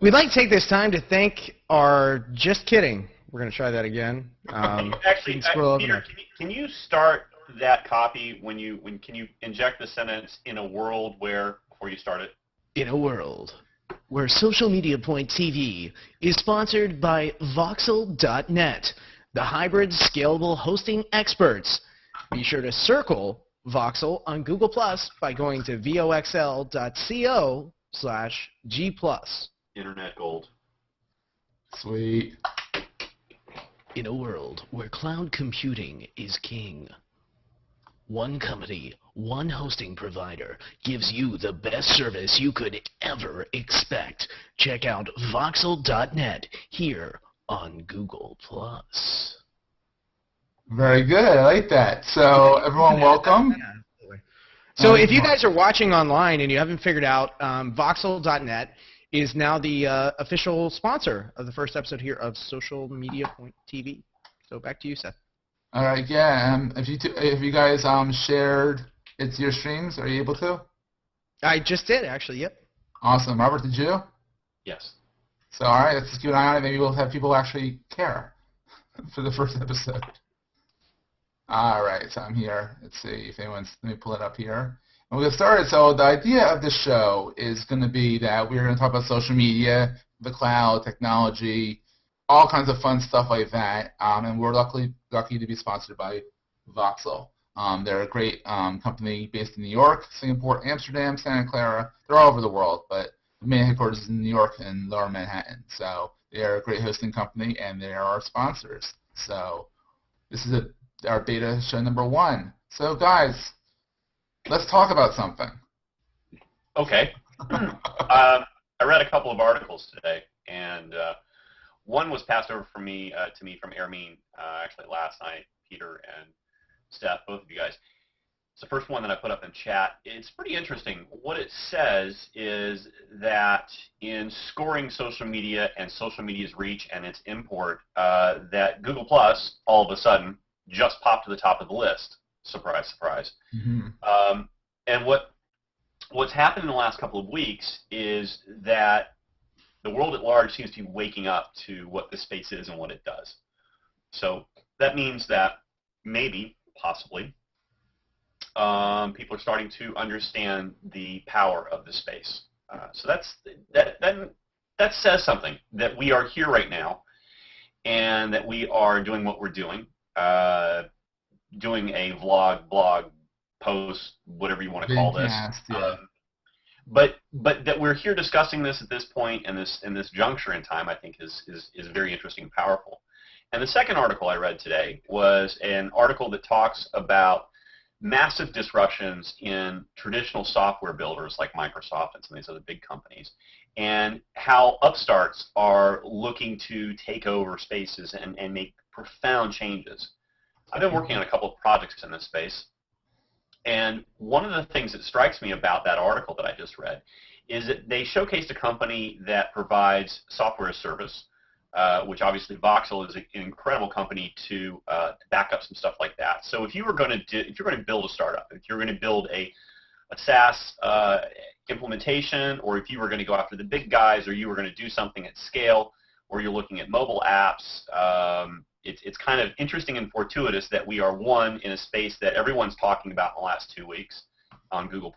We'd like to take this time to thank our... Just kidding. We're going to try that again. Actually, Peter, can you start that copy when can you inject the sentence "in a world where" before you start it? In a world where Social Media Point TV is sponsored by Voxel.net, the hybrid scalable hosting experts. Be sure to circle Voxel on Google Plus by going to voxl.co/G+. Internet gold. Sweet. In a world where cloud computing is king, one company, one hosting provider gives you the best service you could ever expect. Check out Voxel.net here on Google Plus. Very good. I like that. So, everyone, welcome. So, if you guys are watching online and you haven't figured out, Voxel.net is now the official sponsor of the first episode here of Social Media Point TV. So, back to you, Seth. All right. Yeah. If you guys shared your streams, are you able to? I just did, actually. Yep. Awesome. Robert, did you? Yes. So, all right. Let's just keep an eye on it. Maybe we'll have people actually care for the first episode. All right, so I'm here. Let's see if anyone's, let me pull it up here. And we'll get started. So the idea of this show is going to be that we're going to talk about social media, the cloud, technology, all kinds of fun stuff like that. And we're lucky to be sponsored by Voxel. They're a great company based in New York, Singapore, Amsterdam, Santa Clara. They're all over the world, but the main headquarters is in New York and Lower Manhattan. So they're a great hosting company, and they are our sponsors. So this is our beta show number 1. So, guys, let's talk about something. Okay. I read a couple of articles today, and one was passed over to me from Ermine actually last night, Peter and Steph, both of you guys. It's the first one that I put up in chat. It's pretty interesting. What it says is that in scoring social media and social media's reach and its import, that Google Plus, all of a sudden, just popped to the top of the list. Surprise, surprise. Mm-hmm. And what's happened in the last couple of weeks is that the world at large seems to be waking up to what this space is and what it does. So that means that maybe, possibly, people are starting to understand the power of the space. So that says something, that we are here right now and that we are doing what we're doing. Doing a vlog, blog, post, whatever you want to call this. Yeah. But that we're here discussing this at this point and this juncture in time, I think is very interesting and powerful. And the second article I read today was an article that talks about massive disruptions in traditional software builders like Microsoft and some of these other big companies, and how upstarts are looking to take over spaces and make profound changes. I've been working on a couple of projects in this space, and one of the things that strikes me about that article that I just read is that they showcased a company that provides software as service, which obviously Voxel is an incredible company to back up some stuff like that. So if you were going to build a startup, if you're going to build a SaaS implementation, or if you were going to go after the big guys, or you were going to do something at scale, or you're looking at mobile apps, it's kind of interesting and fortuitous that we are, one, in a space that everyone's talking about in the last 2 weeks on Google+,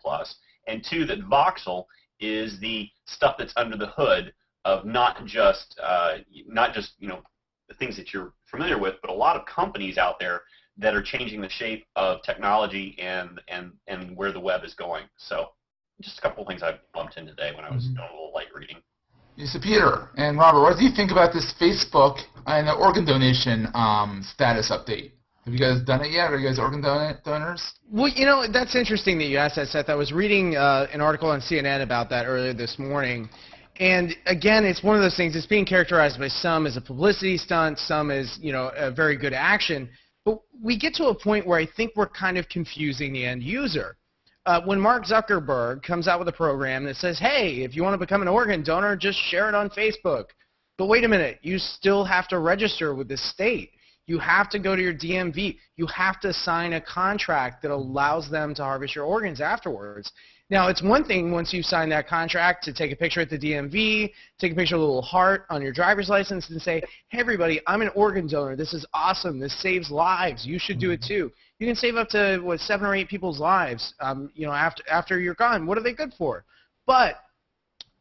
and two, that Voxel is the stuff that's under the hood of not just the things that you're familiar with, but a lot of companies out there that are changing the shape of technology and where the web is going. So just a couple of things I bumped in today when I was doing a little light reading. So Peter and Robert, what do you think about this Facebook and the organ donation status update? Have you guys done it yet? Are you guys organ donors? Well, you know, that's interesting that you asked that, Seth. I was reading an article on CNN about that earlier this morning. And again, it's one of those things, it's being characterized by some as a publicity stunt, some as, a very good action. But we get to a point where I think we're kind of confusing the end user. When Mark Zuckerberg comes out with a program that says, hey, if you want to become an organ donor, just share it on Facebook. But wait a minute, you still have to register with the state. You have to go to your DMV. You have to sign a contract that allows them to harvest your organs afterwards. Now, it's one thing once you sign that contract to take a picture at the DMV, take a picture of a little heart on your driver's license and say, hey, everybody, I'm an organ donor. This is awesome. This saves lives. You should do it too. You can save up to, 7 or 8 people's lives, after you're gone. What are they good for? But,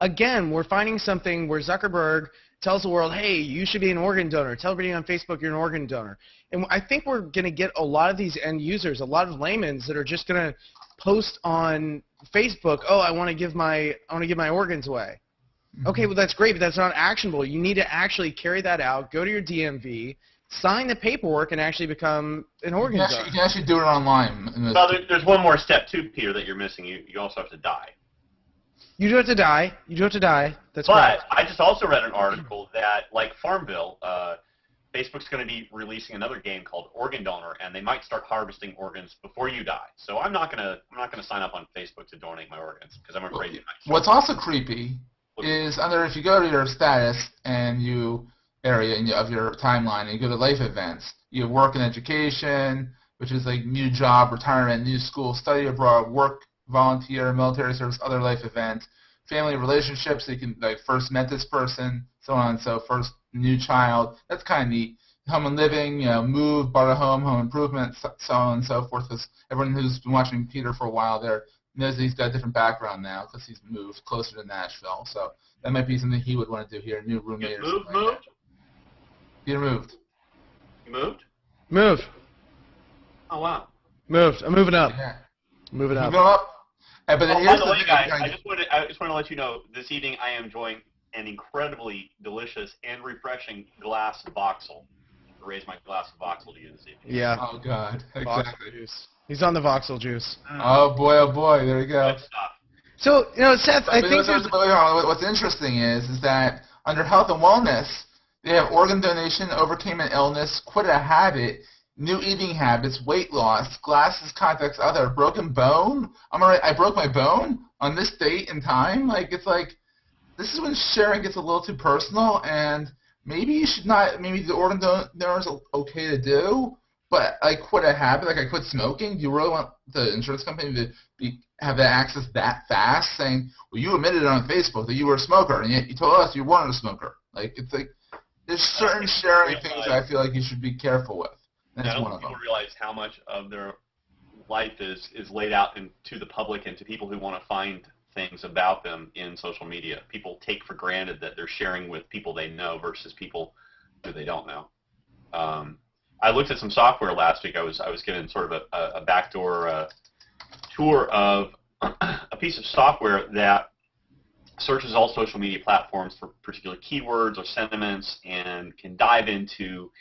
again, we're finding something where Zuckerberg tells the world, hey, you should be an organ donor. Tell everybody on Facebook you're an organ donor. And I think we're going to get a lot of these end users, a lot of laymen that are just going to post on Facebook, oh, I want to give my organs away. Okay, well, that's great, but that's not actionable. You need to actually carry that out, go to your DMV, sign the paperwork, and actually become an organ donor. You can actually do it online. Well, there's one more step, too, Peter, that you're missing. You also have to die. You do have to die. You do have to die. That's but correct. I just also read an article that, like Farmville, Facebook's going to be releasing another game called Organ Donor, and they might start harvesting organs before you die. So I'm not gonna sign up on Facebook to donate my organs because I'm afraid you might. What's also creepy is if you go to your status and of your timeline and you go to life events, you have work and education, which is like new job, retirement, new school, study abroad, work, volunteer, military service, other life events, family relationships. So you can first met this person, so on and so forth. New child, that's kind of neat. Home and living, move, bought a home, home improvement, so on and so forth. Because everyone who's been watching Peter for a while there knows that he's got a different background now because he's moved closer to Nashville. So that might be something he would want to do here, new roommate or something like that. Peter moved. You moved? Moved. Oh, wow. Moved. I'm moving up. Yeah. Moving up. Moving up. By the way, guys, I just want to let you know, this evening I am enjoying an incredibly delicious and refreshing glass of Voxel. I raise my glass of Voxel to you this evening. Yeah. Oh, God. Exactly. Juice. He's on the Voxel juice. Oh, boy. There you go. Good stuff. So, Seth, I think what's interesting is that under health and wellness, they have organ donation, overcame an illness, quit a habit, new eating habits, weight loss, glasses, contacts, other, broken bone. I broke my bone on this date and time. This is when sharing gets a little too personal, and maybe you should not. Maybe the organ donor is okay to do, but I quit a habit, I quit smoking. Do you really want the insurance company to have that access that fast, saying, well, you admitted on Facebook that you were a smoker, and yet you told us you weren't a smoker? There's certain sharing things that I feel like you should be careful with. That's I don't one of think them. people realize how much of their life is laid out to the public and to people who want to find things about them in social media. People take for granted that they're sharing with people they know versus people who they don't know. I looked at some software last week. I was getting sort of a backdoor tour of a piece of software that searches all social media platforms for particular keywords or sentiments and can dive into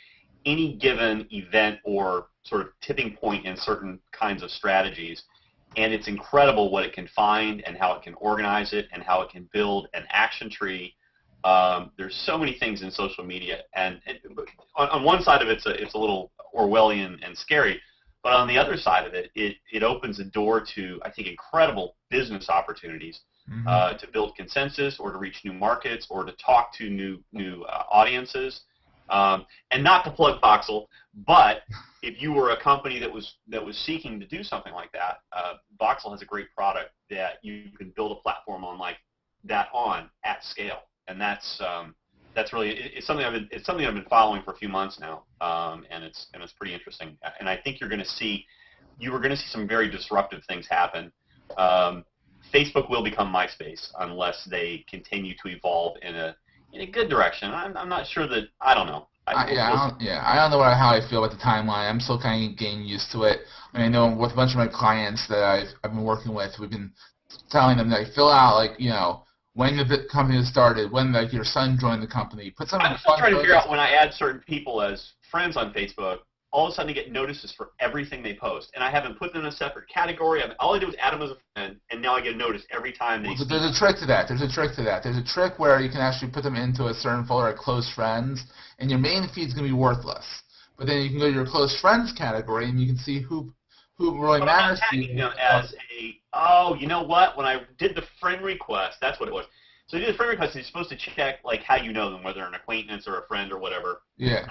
any given event or sort of tipping point in certain kinds of strategies. And it's incredible what it can find and how it can organize it and how it can build an action tree. There's so many things in social media, and on one side of it, it's a little Orwellian and scary, but on the other side of it, it opens a door to, I think, incredible business opportunities to build consensus or to reach new markets or to talk to new audiences. And not to plug Voxel, but if you were a company that was seeking to do something like that, Voxel has a great product that you can build a platform on like that at scale, and that's really it's something I've been following for a few months now, and it's pretty interesting. And I think you were going to see some very disruptive things happen. Facebook will become MySpace unless they continue to evolve in a good direction. I'm not sure that, I don't know. I don't know how I feel about the timeline. I'm still kind of getting used to it. I know with a bunch of my clients that I've been working with, we've been telling them that fill out when the company was started, when your son joined the company. Put something. I'm still trying to figure out when I add certain people as friends on Facebook, all of a sudden I get notices for everything they post, and I haven't put them in a separate category. All I do is add them as a friend, and now I get a notice every time they speak. There's a trick to that. There's a trick where you can actually put them into a certain folder like close friends, and your main feed's going to be worthless. But then you can go to your close friends category, and you can see who really matters to you. As you know what? When I did the friend request, that's what it was. So you do the friend request, and you're supposed to check how you know them, whether an acquaintance or a friend or whatever. Yeah.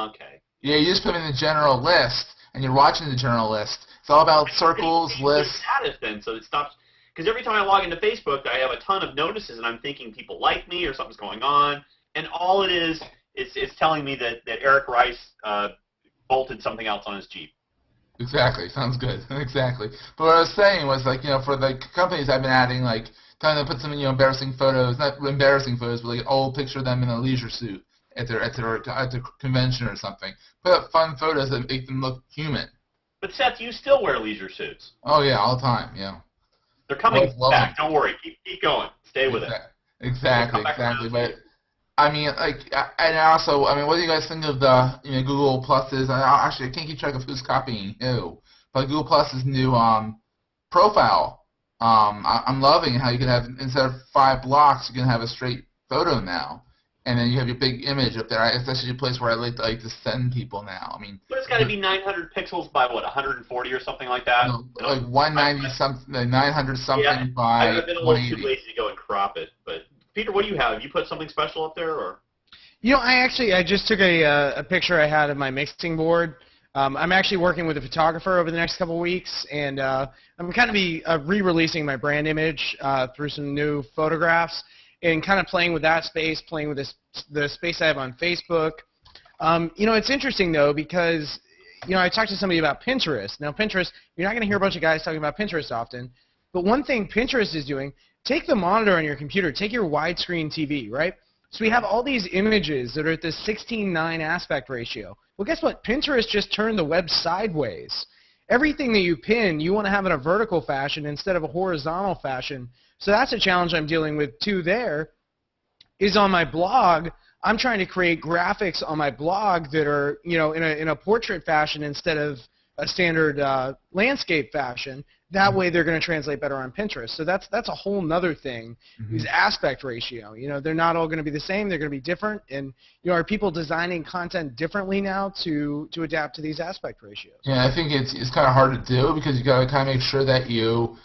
Okay. Yeah, you just put them in the general list, and you're watching the general list. It's all about circles, lists. Status then, so it stops. Because every time I log into Facebook, I have a ton of notices, and I'm thinking people like me or something's going on, and all it is, it's telling me that Eric Rice bolted something else on his Jeep. Exactly. Sounds good. Exactly. But what I was saying was, like, for the companies I've been adding, like, telling them to put some, embarrassing photos, not embarrassing photos, but like an old picture of them in a leisure suit at their convention or something. Put up fun photos that make them look human. But Seth, you still wear leisure suits. Oh yeah, all the time. Yeah. They're coming back. Don't worry. Keep going. Stay with it. Exactly. But I mean, like, and also, I mean, what do you guys think of the Google Plus's? Actually, I can't keep track of who's copying who, but Google Plus's new profile. I'm loving how you can have, instead of 5 blocks, you can have a straight photo now, and then you have your big image up there. It's actually a place where I like to send people now. I mean, but it's got to be 900 pixels by what, 140 or something like that? No, like 190 something, 900 something by 180. I've been a little too lazy to go and crop it, but. Peter, what do you have? Have you put something special up there, or? I just took a picture I had of my mixing board. I'm actually working with a photographer over the next couple of weeks, and I'm kind of re-releasing my brand image through some new photographs, and kind of playing with that space, playing with the space I have on Facebook. It's interesting though, because I talked to somebody about Pinterest. Now Pinterest, you're not going to hear a bunch of guys talking about Pinterest often, but one thing Pinterest is doing. Take the monitor on your computer. Take your widescreen TV, right? So we have all these images that are at this 16:9 aspect ratio. Well, guess what? Pinterest just turned the web sideways. Everything that you pin, you want to have in a vertical fashion instead of a horizontal fashion. So that's a challenge I'm dealing with too there, is on my blog, I'm trying to create graphics on my blog that are, in a portrait fashion instead of a standard landscape fashion. That way they're going to translate better on Pinterest. So that's a whole nother thing, is aspect ratio. They're not all going to be the same. They're going to be different. And are people designing content differently now to adapt to these aspect ratios? Yeah, I think it's kind of hard to do, because you got to kind of make sure that you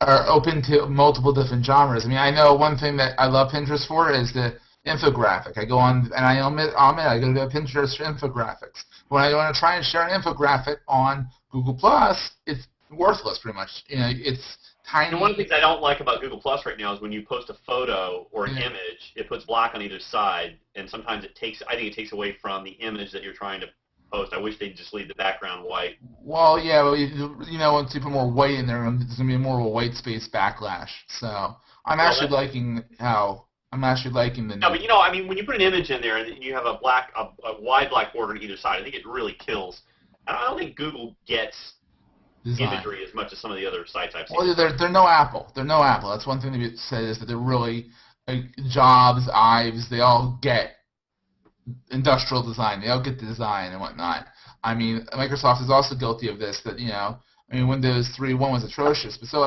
are open to multiple different genres. I mean, I know one thing that I love Pinterest for is the infographic. I go on, and I admit I go to Pinterest for infographics. When I want to try and share an infographic on Google Plus, it's worthless, pretty much. It's tiny. And one of the things I don't like about Google Plus right now is when you post a photo or an image, it puts black on either side, and sometimes I think it takes away from the image that you're trying to post. I wish they'd just leave the background white. Well, yeah, but once you put more white in there, there's going to be more of a white space backlash. So I'm actually liking the. No, but I mean, when you put an image in there and you have a wide black border on either side, I think it really kills. I don't think Google gets design. Imagery as much as some of the other sites I've seen. Well, they're no Apple. They're no Apple. That's one thing to be said, is that they're really, like, Jobs, Ives, they all get industrial design. They all get the design and whatnot. I mean, Microsoft is also guilty of this. That Windows 3.1 was atrocious, but so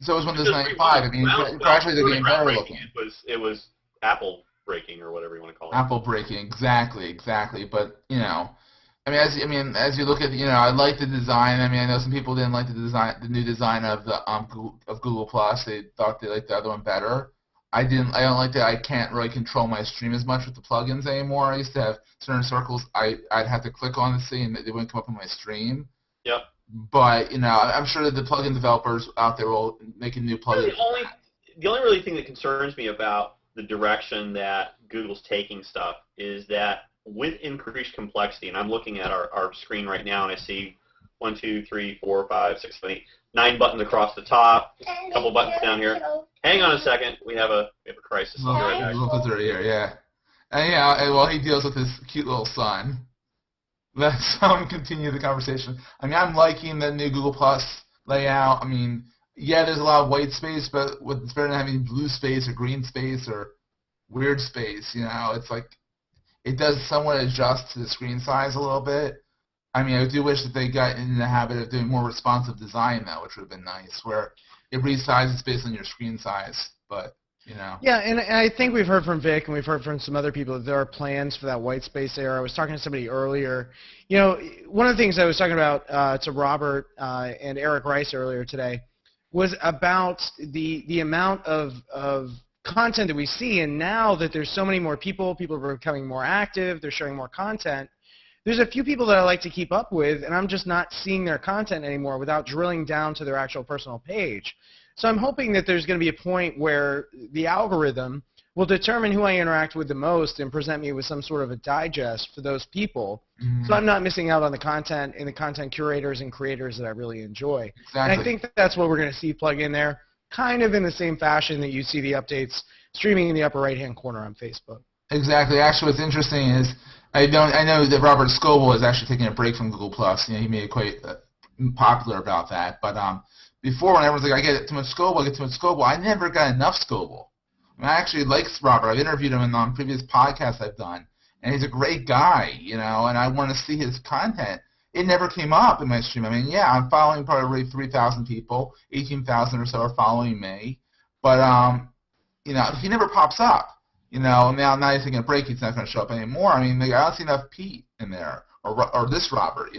so was Windows 95. I mean, gradually they're getting better looking. It was Apple breaking, or whatever you want to call it. Apple breaking, exactly. But as you look at, I like the design. I mean, I know some people didn't like the new design of the of Google Plus. They thought they liked the other one better. I don't like that. I can't really control my stream as much with the plugins anymore. I used to have certain circles I'd have to click on to see, and they wouldn't come up on my stream. Yep. But I'm sure that the plugin developers out there will make a new plugin. The only really thing that concerns me about the direction that Google's taking stuff is that with increased complexity, and I'm looking at our screen right now, and I see 1, 2, 3, 4, 5, 6, 7, 8, 9 buttons across the top, a couple buttons down here. Hang on a second, we have a crisis. Here, yeah. And while he deals with his cute little son, let's continue the conversation. I mean, I'm liking the new Google Plus layout. I mean, yeah, there's a lot of white space, but it's better than having blue space or green space or weird space. It's like it does somewhat adjust to the screen size a little bit. I mean, I do wish that they got in the habit of doing more responsive design, though, which would have been nice, where it resizes based on your screen size. But Yeah, and I think we've heard from Vic and we've heard from some other people that there are plans for that white space era. I was talking to somebody earlier. One of the things I was talking about to Robert and Eric Rice earlier today was about the amount of content that we see, and now that there's so many more people are becoming more active, they're sharing more content, there's a few people that I like to keep up with, and I'm just not seeing their content anymore without drilling down to their actual personal page. So I'm hoping that there's going to be a point where the algorithm will determine who I interact with the most and present me with some sort of a digest for those people, so I'm not missing out on the content and the content curators and creators that I really enjoy. Exactly. And I think that's what we're going to see plug in there, kind of in the same fashion that you see the updates streaming in the upper right-hand corner on Facebook. Exactly. Actually, what's interesting is I know that Robert Scoble is actually taking a break from Google Plus. He made it quite popular about that. But before, when everyone's like, I get too much Scoble, I never got enough Scoble. I actually like Robert. I've interviewed him on previous podcasts I've done, and he's a great guy, and I want to see his content. It never came up in my stream. I mean, yeah, I'm following probably 3,000 people, 18,000 or so are following me, but he never pops up. Now he's taking a break. He's not going to show up anymore. I mean, I don't see enough Pete in there or this Robert.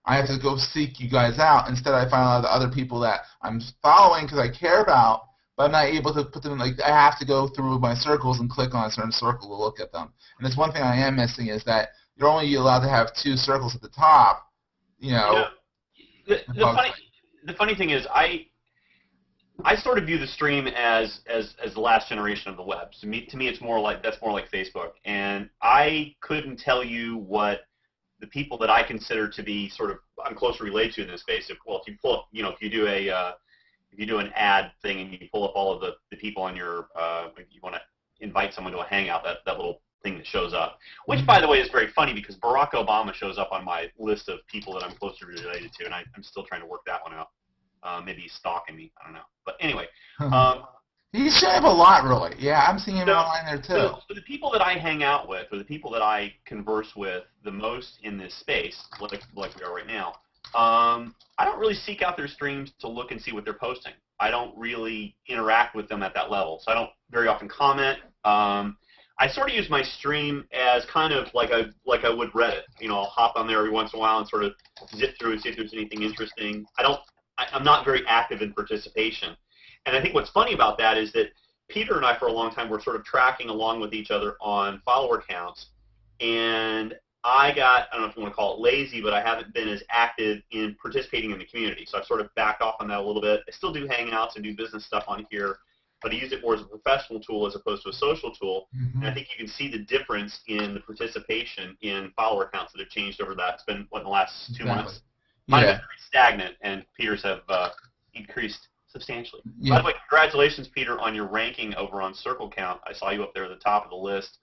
I have to go seek you guys out. Instead, I find a lot of the other people that I'm following because I care about. But I'm not able to put them I have to go through my circles and click on a certain circle to look at them. And there's one thing I am missing is that you're only allowed to have 2 circles at the top. The funny thing is, I sort of view the stream as the last generation of the web. So to me, that's more like Facebook. And I couldn't tell you what the people that I consider to be sort of I'm closely related to in this space. If you pull up, if you do an ad thing and you pull up all of the people on your, if you want to invite someone to a hangout, that little thing that shows up, which, by the way, is very funny because Barack Obama shows up on my list of people that I'm closely related to, and I'm still trying to work that one out. Maybe he's stalking me. I don't know. But anyway. You should have a lot, really. Yeah, I'm seeing him online there, too. So the people that I hang out with, or the people that I converse with the most in this space, like we are right now, I don't really seek out their streams to look and see what they're posting. I don't really interact with them at that level, so I don't very often comment. I sort of use my stream as kind of like I would Reddit. I'll hop on there every once in a while and sort of zip through and see if there's anything interesting. I'm not very active in participation. And I think what's funny about that is that Peter and I, for a long time, were sort of tracking along with each other on follower counts, and I don't know if you want to call it lazy, but I haven't been as active in participating in the community. So I've sort of backed off on that a little bit. I still do hangouts and do business stuff on here, but I use it more as a professional tool as opposed to a social tool. And I think you can see the difference in the participation in follower counts that have changed over that. It's been, in the last 2 months? Mine have been pretty stagnant, and Peter's have increased substantially. By the way, congratulations, Peter, on your ranking over on Circle Count. I saw you up there at the top of the list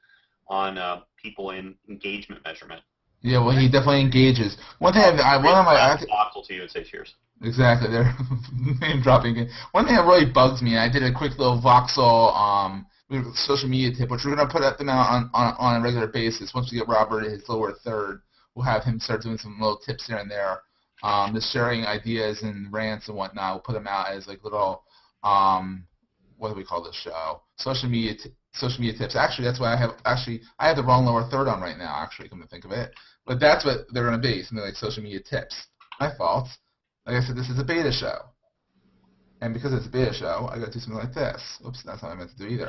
on people in engagement measurement. Yeah, well, he definitely engages. One thing Voxel to you and say cheers. Exactly, they're name dropping. One thing that really bugs me, and I did a quick little Voxel social media tip, which we're going to put them out on a regular basis. Once we get Robert in his lower third, we'll have him start doing some little tips here and there, just sharing ideas and rants and whatnot. We'll put them out as like little, what do we call this show? Social media tips. Actually, that's why I have the wrong lower third on right now, actually, come to think of it. But that's what they're going to be, something like social media tips. My fault. Like I said, this is a beta show. And because it's a beta show, I got to do something like this. Oops, that's not what I meant to do either.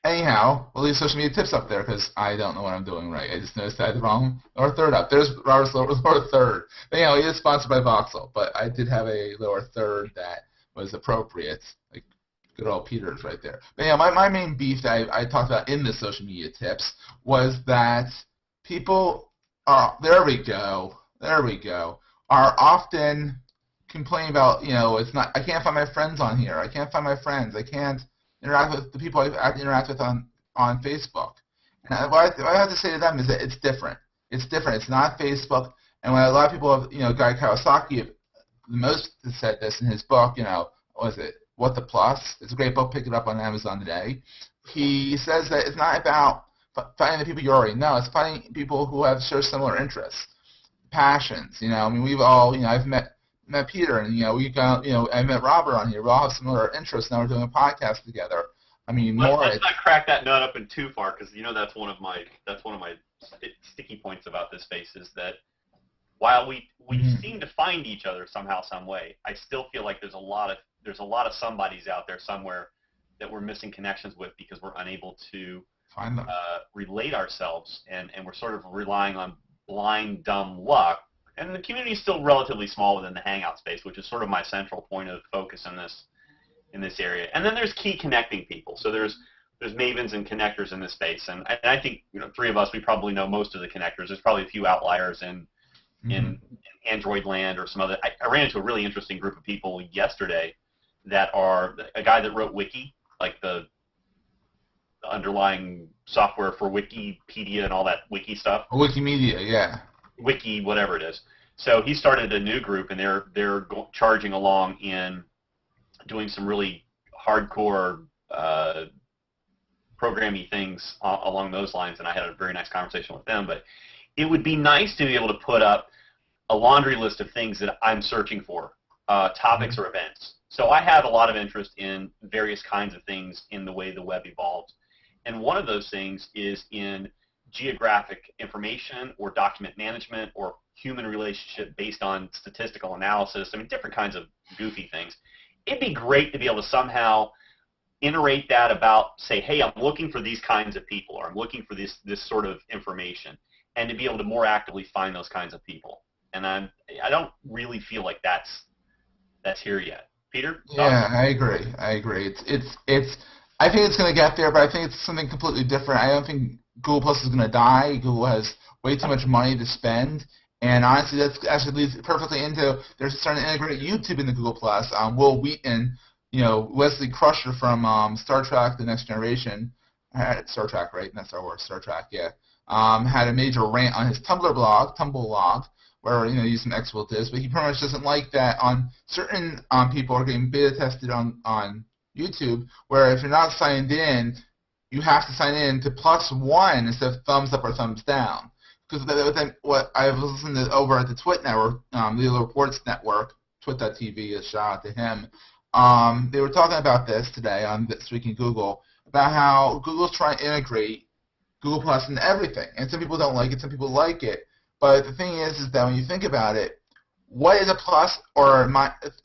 Anyhow, we'll leave social media tips up there because I don't know what I'm doing right. I just noticed I had the wrong lower third up. There's Robert's lower third. But anyhow, he is sponsored by Voxel, but I did have a lower third that was appropriate. Like, good old Peter's right there. But yeah, my main beef that I talked about in the social media tips was that people are, there we go, are often complaining about, it's not, I can't find my friends on here. I can't find my friends. I can't interact with the people I interact with on Facebook. And what I have to say to them is that it's different. It's different. It's not Facebook. And when a lot of people have, Guy Kawasaki, the most said this in his book, what was it? What the Plus? It's a great book. Pick it up on Amazon today. He says that it's not about finding the people you already know. It's finding people who share similar interests, passions. We've all, I've met Peter, and I met Robert on here. We all have similar interests. Now we're doing a podcast together. Let's not crack that nut up in too far, because that's one of my sticky points about this space is that while we seem to find each other somehow, some way, I still feel like there's a lot of somebodies out there somewhere that we're missing connections with because we're unable to Find them. relate ourselves, and we're sort of relying on blind, dumb luck. And the community is still relatively small within the Hangout space, which is sort of my central point of focus in this area. And then there's key connecting people. So there's mavens and connectors in this space, and I think three of us, we probably know most of the connectors. There's probably a few outliers in Android land or some other. I ran into a really interesting group of people yesterday that are a guy that wrote Wiki, like the underlying software for Wikipedia and all that Wiki stuff. Wikimedia, yeah. Wiki, whatever it is. So he started a new group, and they're charging along in doing some really hardcore programmy things along those lines, and I had a very nice conversation with them. But it would be nice to be able to put up a laundry list of things that I'm searching for, topics or events. So I have a lot of interest in various kinds of things in the way the web evolves. And one of those things is in geographic information or document management or human relationship based on statistical analysis. I mean, different kinds of goofy things. It'd be great to be able to somehow iterate that about, say, hey, I'm looking for these kinds of people, or I'm looking for this sort of information, and to be able to more actively find those kinds of people. And I don't really feel like that's here yet. Peter? Yeah, I agree. It's I think it's going to get there, but I think it's something completely different. I don't think Google Plus is going to die. Google has way too much money to spend, and honestly, that's actually leads perfectly into they're starting to integrate YouTube into Google Plus. Will Wheaton, Wesley Crusher from Star Trek: The Next Generation, Star Trek, right? Not Star Wars, Star Trek, yeah. Had a major rant on his Tumblr blog, where use some expletives, but he pretty much doesn't like that on certain people are getting beta tested on YouTube, where if you're not signed in, you have to sign in to +1 instead of thumbs up or thumbs down. Because what I was listening to over at the Twit Network, the Reports Network, Twit.tv, a shout out to him. They were talking about this today on This Week in Google, about how Google's trying to integrate Google Plus into everything, and some people don't like it, some people like it. But the thing is that when you think about it, what is a plus or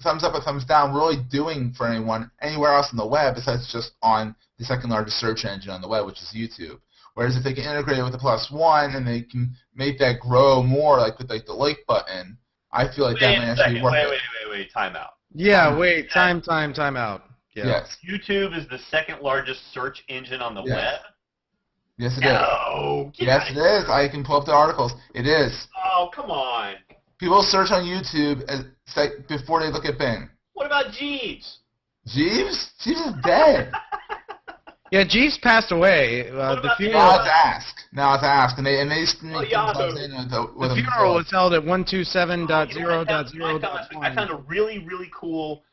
thumbs up or thumbs down really doing for anyone anywhere else on the web besides just on the second largest search engine on the web, which is YouTube? Whereas if they can integrate it with the +1 and they can make that grow more, like with the like button, I feel like that might actually be worth it. Wait, time out. Yeah, wait, time out. Yeah. Yes. YouTube is the second largest search engine on the web? Yes, it is. No! Yes, it is. I can pull up the articles. It is. Oh, come on. People search on YouTube before they look at Bing. What about Jeeves? Jeeves? Jeeves is dead. Yeah, Jeeves passed away. The funeral. Now it's Ask, and they Yahoo. The funeral was held at 127.0.0.1. I found a really, really cool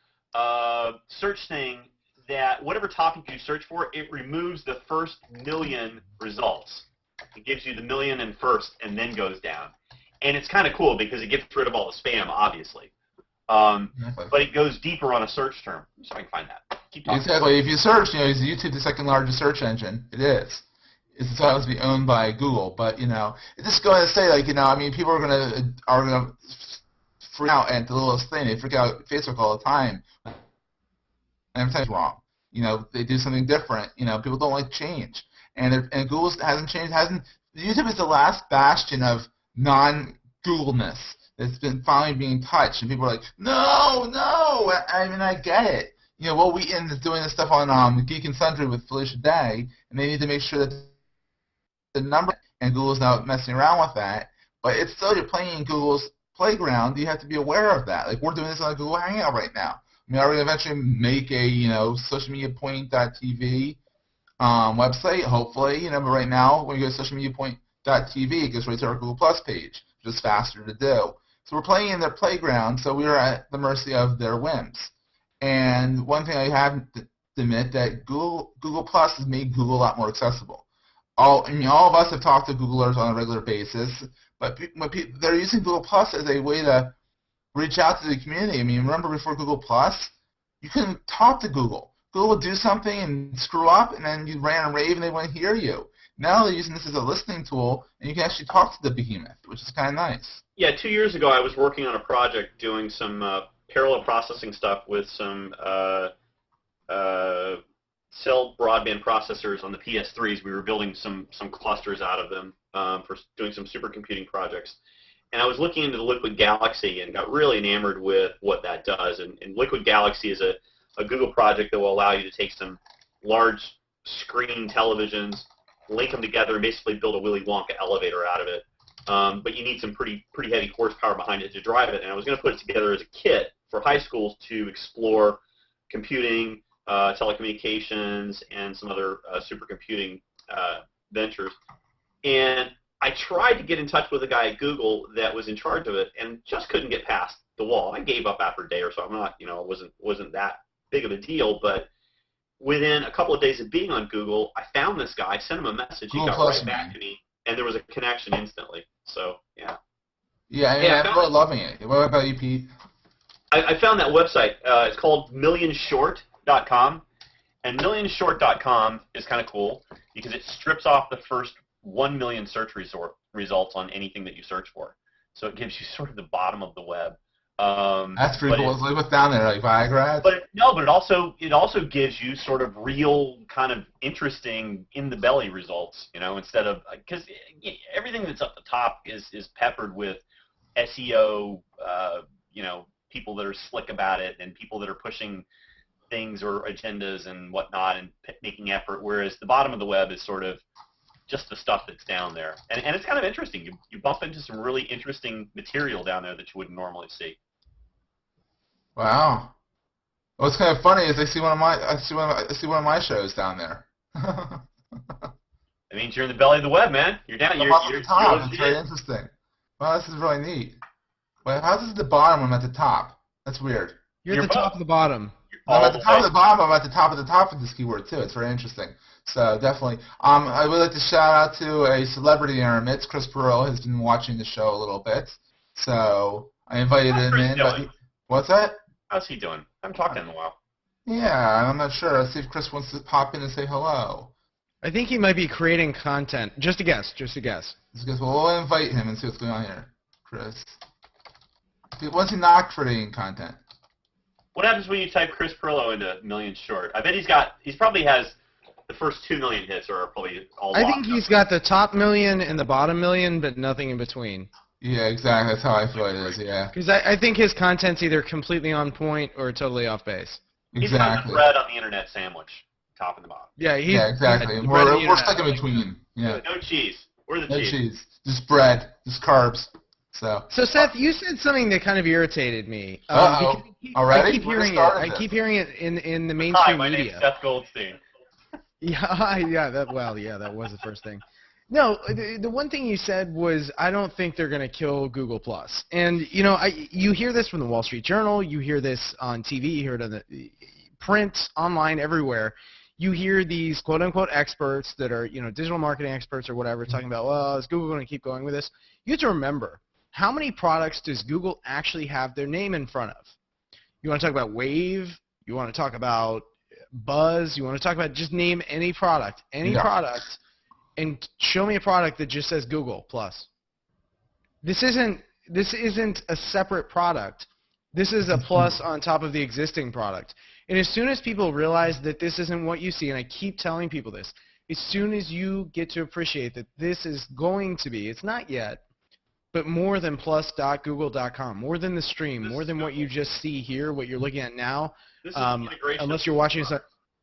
search thing that whatever topic you search for, it removes the first million results. It gives you the million and first, and then goes down. And it's kind of cool because it gets rid of all the spam, obviously. But it goes deeper on a search term. So I can find that. Keep talking. Exactly. If you search, is YouTube the second largest search engine? It is. It's supposed to be owned by Google, but it's just going to say people are gonna freak out at the littlest thing. They freak out at Facebook all the time. And every time it's wrong. They do something different. People don't like change, and Google hasn't changed. YouTube is the last bastion of non-Google-ness that's been finally being touched, and people are like, no. I mean, I get it. Will Wheaton is doing this stuff on Geek and Sundry with Felicia Day, and they need to make sure that the number, and Google's not messing around with that. But it's still, you're playing in Google's playground. You have to be aware of that. Like, we're doing this on a Google Hangout right now. I mean, are we going to eventually make a, socialmediapoint.tv website? Hopefully, but right now, when you go to socialmediapoint.tv, it goes right to our Google Plus page, which is faster to do. So we're playing in their playground, so we are at the mercy of their whims. And one thing I have to admit that Google Plus has made Google a lot more accessible. All of us have talked to Googlers on a regular basis, but they're using Google Plus as a way to reach out to the community. I mean, remember before Google Plus, you couldn't talk to Google. Google would do something and screw up, and then you ran a rave and they wouldn't hear you. Now they're using this as a listening tool, and you can actually talk to the behemoth, which is kind of nice. Yeah, 2 years ago I was working on a project doing some parallel processing stuff with some cell broadband processors on the PS3s. We were building some clusters out of them for doing some supercomputing projects. And I was looking into the Liquid Galaxy and got really enamored with what that does. And Liquid Galaxy is a Google project that will allow you to take some large screen televisions, link them together, and basically build a Willy Wonka elevator out of it. But you need some pretty heavy horsepower behind it to drive it. And I was going to put it together as a kit for high schools to explore computing, telecommunications, and some other supercomputing ventures. And I tried to get in touch with a guy at Google that was in charge of it, and just couldn't get past the wall. I gave up after a day or so. I'm not, it wasn't that big of a deal. But within a couple of days of being on Google, I found this guy, sent him a message, he got right back to me, and there was a connection instantly. So yeah. Yeah, I'm really loving it. What about you, Pete? I found that website. It's called millionshort.com, and millionshort.com is kind of cool because it strips off the first 1 million search results on anything that you search for. So it gives you sort of the bottom of the web. That's pretty cool. What's down there, like Viagra? But it also gives you sort of real kind of interesting in the belly results. Instead of because everything that's up the top is peppered with SEO. People that are slick about it and people that are pushing things or agendas and whatnot and making effort. Whereas the bottom of the web is sort of just the stuff that's down there. And it's kind of interesting. You bump into some really interesting material down there that you wouldn't normally see. Wow. What's kind of funny is I see one of my shows down there. It means you're in the belly of the web, man. You're down. You're at the top. It's very interesting. Well, this is really neat. Wait, how's this at the bottom when I'm at the top? That's weird. You're at the top of the bottom. I'm at the top of the bottom. I'm at the top of the top of this keyword too. It's very interesting. So definitely. I would like to shout out to a celebrity in our midst. Chris Perillo has been watching the show a little bit. So I invited him in. But what's that? How's he doing? I haven't talked to him in a while. Yeah, I'm not sure. Let's see if Chris wants to pop in and say hello. I think he might be creating content. Just a guess. We'll invite him and see what's going on here. Chris. What's he not creating content? What happens when you type Chris Perillo into Million Short? I bet he probably has the first 2 million hits are probably all. I think he's got the top million and the bottom million, but nothing in between. Yeah, exactly. That's how I feel it is. Yeah. Because I think his content's either completely on point or totally off base. He's got the bread on the internet sandwich, top and the bottom. Yeah, exactly. We're stuck in between. Yeah. No cheese. We're the cheese. No cheese. Just bread. Just carbs. So Seth, you said something that kind of irritated me. Already? I keep hearing it in the mainstream media. Hi, my name's Seth Goldstein. That was the first thing. No, the one thing you said was, I don't think they're going to kill Google+. And, you hear this from the Wall Street Journal, you hear this on TV, you hear it on the print, online, everywhere. You hear these quote-unquote experts that are, digital marketing experts or whatever, talking about, well, is Google going to keep going with this? You have to remember, how many products does Google actually have their name in front of? You want to talk about Wave? You want to talk about Buzz? You want to talk about, just name any product, product, and show me a product that just says Google+. This isn't a separate product. This is a plus on top of the existing product. And as soon as people realize that this isn't what you see, and I keep telling people this, as soon as you get to appreciate that this is going to be, it's not yet, but more than plus.google.com, more than the stream, more than what you just see here, what you're looking at now, unless you're watching this.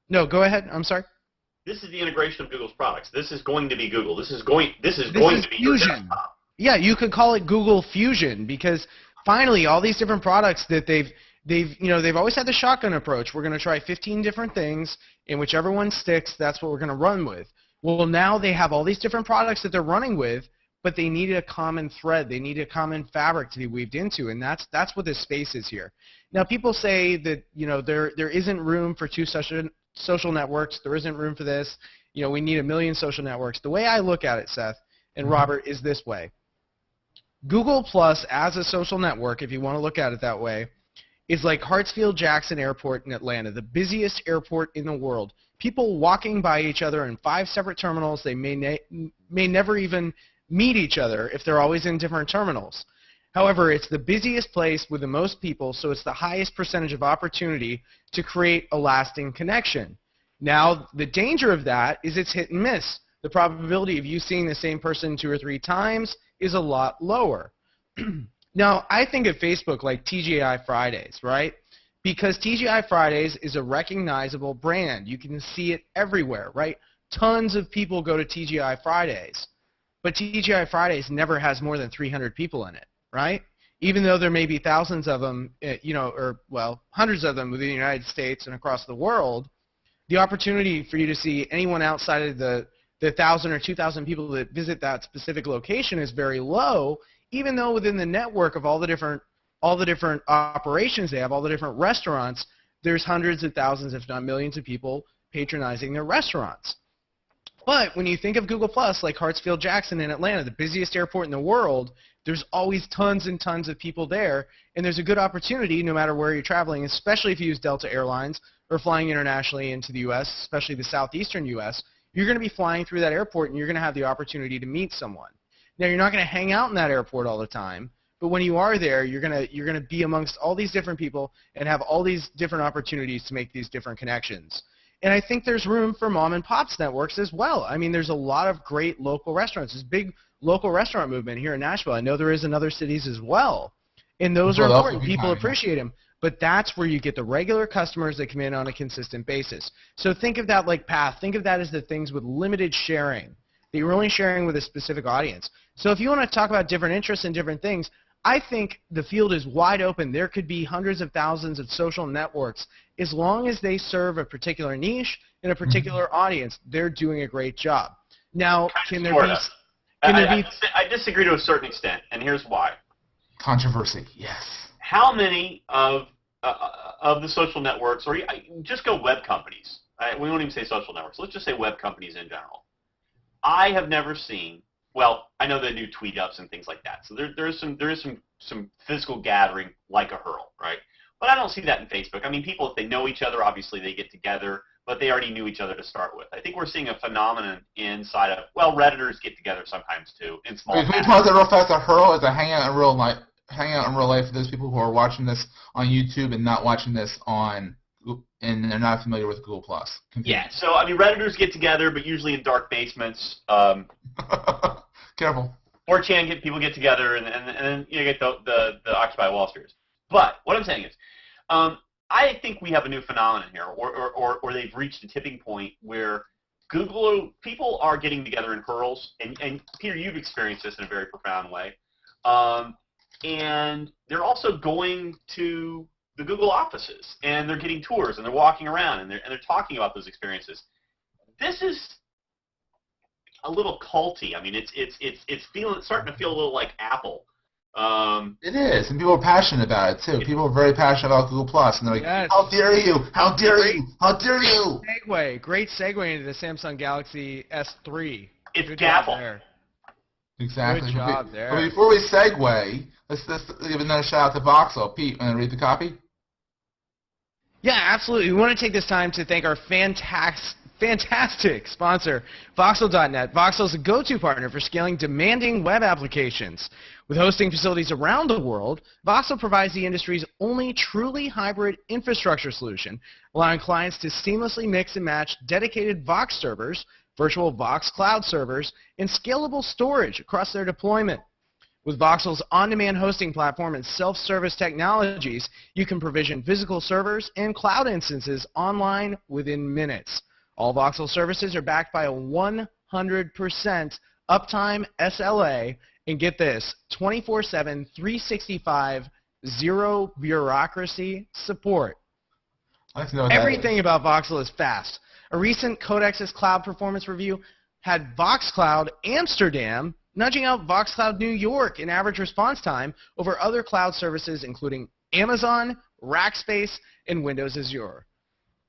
No, go ahead. I'm sorry. This is the integration of Google's products. This is going to be Google. This is going to be your desktop. Yeah, you could call it Google Fusion, because finally all these different products that they've always had the shotgun approach. We're going to try 15 different things, and whichever one sticks, that's what we're going to run with. Well, now they have all these different products that they're running with, but they needed a common thread. They needed a common fabric to be weaved into, and that's what this space is here. Now, people say that there isn't room for two social networks. There isn't room for this. We need 1 million social networks. The way I look at it, Seth and Robert, is this way. Google Plus as a social network, if you want to look at it that way, is like Hartsfield-Jackson Airport in Atlanta, the busiest airport in the world. People walking by each other in 5 separate terminals. They may never even meet each other if they're always in different terminals. However, it's the busiest place with the most people, so it's the highest percentage of opportunity to create a lasting connection. Now, the danger of that is it's hit and miss. The probability of you seeing the same person 2 or 3 times is a lot lower. Now, I think of Facebook like TGI Fridays, right? Because TGI Fridays is a recognizable brand. You can see it everywhere, right? Tons of people go to TGI Fridays. But TGI Fridays never has more than 300 people in it, right? Even though there may be thousands of them, or, well, hundreds of them within the United States and across the world, the opportunity for you to see anyone outside of the 1,000 or 2,000 people that visit that specific location is very low, even though within the network of all the different operations they have, all the different restaurants, there's hundreds of thousands, if not millions of people patronizing their restaurants. But when you think of Google+, like Hartsfield-Jackson in Atlanta, the busiest airport in the world, there's always tons and tons of people there, and there's a good opportunity no matter where you're traveling, especially if you use Delta Airlines or flying internationally into the U.S., especially the southeastern U.S., you're going to be flying through that airport and you're going to have the opportunity to meet someone. Now, you're not going to hang out in that airport all the time, but when you are there, you're going to be amongst all these different people and have all these different opportunities to make these different connections. And I think there's room for mom and pops networks as well. I mean, there's a lot of great local restaurants. There's a big local restaurant movement here in Nashville. I know there is in other cities as well. And those are important. People appreciate them. But that's where you get the regular customers that come in on a consistent basis. So think of that like Path. Think of that as the things with limited sharing, that you're only sharing with a specific audience. So if you want to talk about different interests and different things, I think the field is wide open. There could be hundreds of thousands of social networks. As long as they serve a particular niche and a particular audience, they're doing a great job. Now, can there be... I disagree to a certain extent, and here's why. Controversy, yes. How many of the social networks, or just go web companies, right? We won't even say social networks. Let's just say web companies in general. I have never seen... Well, I know they do tweet ups and things like that. So there is some physical gathering like a hurl, right? But I don't see that in Facebook. I mean, people, if they know each other, obviously they get together, but they already knew each other to start with. I think we're seeing a phenomenon inside of, well, Redditors get together sometimes too in small. Can we pause that real fast? A hurl is a hangout in real life. Hangout in real life for those people who are watching this on YouTube and not watching this on, and they're not familiar with Google+. Yeah. So I mean, Redditors get together, but usually in dark basements. Careful. 4chan people get together, and then you get the Occupy Wall Street. But what I'm saying is, I think we have a new phenomenon here, or they've reached a tipping point where people are getting together in hurls, and Peter, you've experienced this in a very profound way, and they're also going to the Google offices, and they're getting tours, and they're walking around, and they're talking about those experiences. This is a little culty. I mean, it's starting to feel a little like Apple. It is, and people are passionate about it too. People are very passionate about Google+, and they're like, yes. "How dare you? How dare you? How dare you?" Great segue into the Samsung Galaxy S3. It's Good Apple. job there. Exactly. Good job there. But before we segue, let's give another shout out to Voxel. Pete, want to read the copy? Yeah, absolutely. We want to take this time to thank our fantastic sponsor, Voxel.net. Voxel is a go-to partner for scaling demanding web applications. With hosting facilities around the world, Voxel provides the industry's only truly hybrid infrastructure solution, allowing clients to seamlessly mix and match dedicated Vox servers, virtual Vox cloud servers, and scalable storage across their deployment. With Voxel's on-demand hosting platform and self-service technologies, you can provision physical servers and cloud instances online within minutes. All Voxel services are backed by a 100% uptime SLA, and get this, 24/7, 365, zero bureaucracy support. Everything about Voxel is fast. A recent Codex's cloud performance review had VoxCloud Amsterdam nudging out VoxCloud New York in average response time over other cloud services including Amazon, Rackspace, and Windows Azure.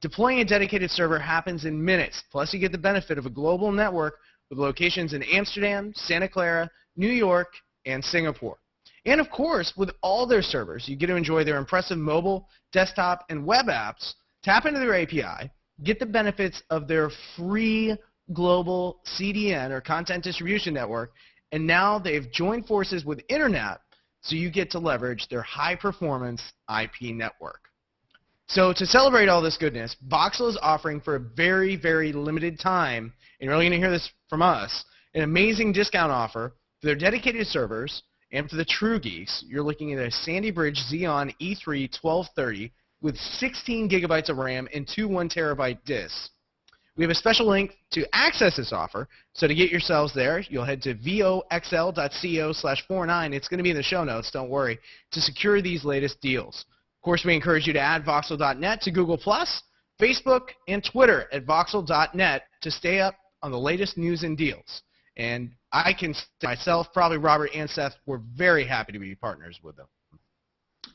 Deploying a dedicated server happens in minutes, plus you get the benefit of a global network with locations in Amsterdam, Santa Clara, New York, and Singapore. And of course, with all their servers, you get to enjoy their impressive mobile, desktop, and web apps, tap into their API, get the benefits of their free global CDN or content distribution network, and now they've joined forces with Internet, so you get to leverage their high-performance IP network. So to celebrate all this goodness, Voxel is offering for a very, very limited time, and you're only going to hear this from us, an amazing discount offer for their dedicated servers and for the true geeks. You're looking at a Sandy Bridge Xeon E3 1230 with 16 gigabytes of RAM and two 1 terabyte disks. We have a special link to access this offer, so to get yourselves there, you'll head to voxl.co/49. It's going to be in the show notes, don't worry, to secure these latest deals. Of course, we encourage you to add Voxel.net to Google+, Facebook, and Twitter at Voxel.net to stay up on the latest news and deals. And I can say myself, probably Robert and Seth, we're very happy to be partners with them.